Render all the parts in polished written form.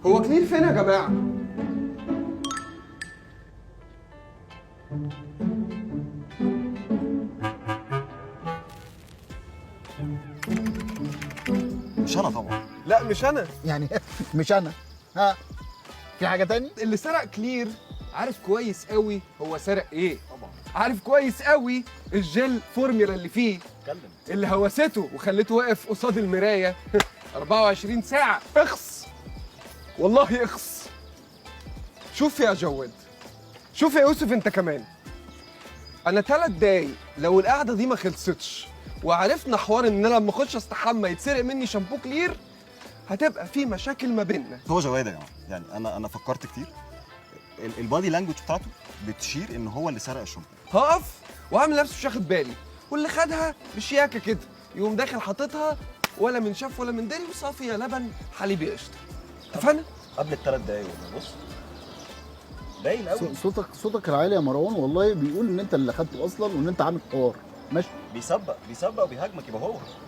هو كلير فين يا جماعه؟ مش انا طبعا. لا مش انا. يعني مش انا. ها، في حاجه تاني؟ اللي سرق كلير عارف كويس قوي هو سرق ايه. طبعا. عارف كويس قوي الجل فورميلا اللي فيه، اتكلم. اللي هوسته وخليته واقف قصاد المرايه 24 ساعه. اخص، والله اخص. شوف يا جواد، شوف يا يوسف انت كمان. انا 3 دقايق لو القعده دي ما خلصتش وعرفنا حوار ان انا لما اخش استحمى يتسرق مني شامبو كلير، هتبقى في مشاكل ما بيننا. هو جواد يا جماعه، يعني انا فكرت كتير. البادي لانجوج بتاعته بتشير ان هو اللي سرق الشامبو. هقف وعامل نفسي مش واخد بالي، واللي خدها بشياكه كده يقوم داخل حاططها، ولا من شاف ولا من داري، وصافيه لبن حليبي قشطه. اتفقنا؟ قبل ال3 دقايق والله. بص باين قوي. صوتك العالي يا مروان والله بيقول ان انت اللي خدته اصلا وان انت عامل حوار. ماشي. بيسبق وبيهاجمك. يبقى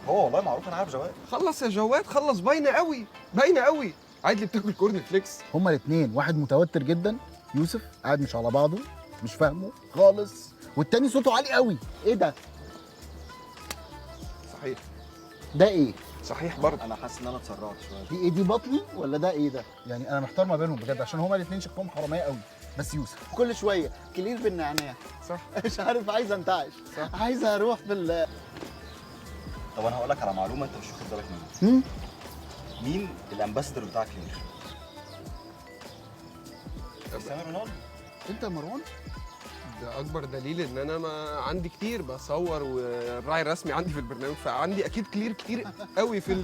هو والله معروف. انا عارف جواد. خلص يا جواد خلص، باينه قوي باينه قوي. عادي بتاكل كورن فليكس. هما الاثنين، واحد متوتر جدا يوسف قاعد مش على بعضه مش فاهمه خالص، والتاني صوته عالي قوي. ايه ده؟ صحيح. ده ايه؟ صحيح برضه. انا حاسس ان انا اتسرعت شويه. دي ايه؟ دي بطني ولا ده ايه ده؟ يعني انا محتار ما بينهم بجد عشان هما الاثنين شكلهم حراميه قوي. بس يوسف كل شويه كلير بالنعناع. صح. مش عارف، عايز انتعش. صح. عايز اروح طب انا هقول لك على معلومه انت مش واخد بالك منها. هم؟ مين الامباسادور بتاع كلير؟ كريستيانو رونالدو. انت يا مروان؟ ده اكبر دليل ان انا ما عندي كتير بصور، والراعي الرسمي عندي في البرنامج، فعندي اكيد كلير كتير قوي في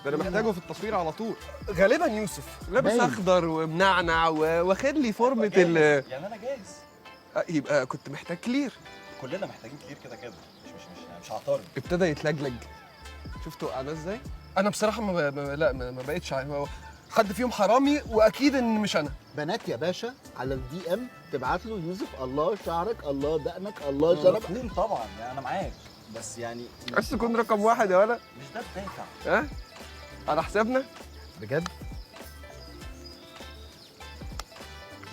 ده انا محتاجه في التصوير على طول. غالبا يوسف لابس باين. اخضر ومنعنع واخد لي فورمه يعني انا جاهز. يبقى كنت محتاج كلير. كلنا محتاجين كلير كده كده. مش هعترض. ابتدى يتلجلج. شفت وقعناه ازاي؟ انا بصراحه لا ما بقتش حد فيهم حرامي، واكيد ان مش انا. بنات يا باشا على الدي ام تبعت له يوسف الله شعرك الله دقنك الله شنبك. مفهوم طبعا، يعني انا معاك. بس يعني بس تكون رقم 1 يا ولا. مش ده الدافع. ها؟ على حسابنا؟ بجد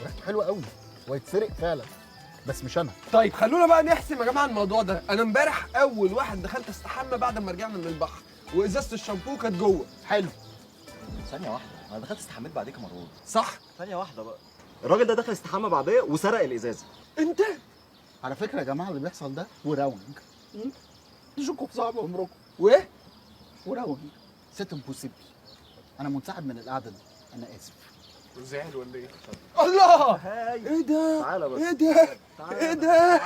ريحته حلوه قوي ويتسرق فعلا، بس مش انا. طيب خلونا بقى نحسم يا جماعه الموضوع ده. انا امبارح اول واحد دخلت استحمى بعد ما رجعنا من البحر، وازازه الشامبو كانت جوه. حلو. ثانيه واحده، انا دخلت استحميت بعديك يا مروان. صح؟ ثانيه واحده بقى. الراجل ده دخل استحمى بعديا وسرق الازازه. انت على فكره يا جماعه اللي بيحصل ده وراونج. تشوفوا صعب عمركم. وايه؟ وراونج سيت امبوسيبل. انا منسحب من القعده دي، انا اسف. زعل ولا ايه؟ الله! هاي ايه ده؟ تعالى بس. ايه ده؟ ايه ده؟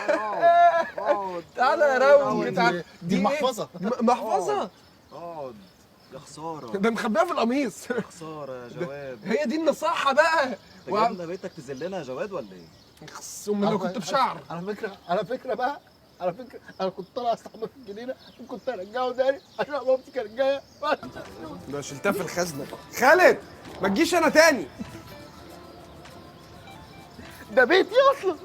تعالى يا راونج. دي المحفظه. محفظه؟ اقعد. يا خساره. ده مخبيها في القميص. يا خساره يا جواد. هي دي النصاحه بقى. جبنا بيتك تذلنا يا جواد ولا ايه؟ ثم لو كنت بشعر. على فكره بقى، على فكره انا كنت طالع استحمى في الجنينه وكنت ارجعه تاني عشان مامتي كانت جايه. ده شلتها في الخزنه. خالد ما تجيش انا تاني. ده بيتي اصلا.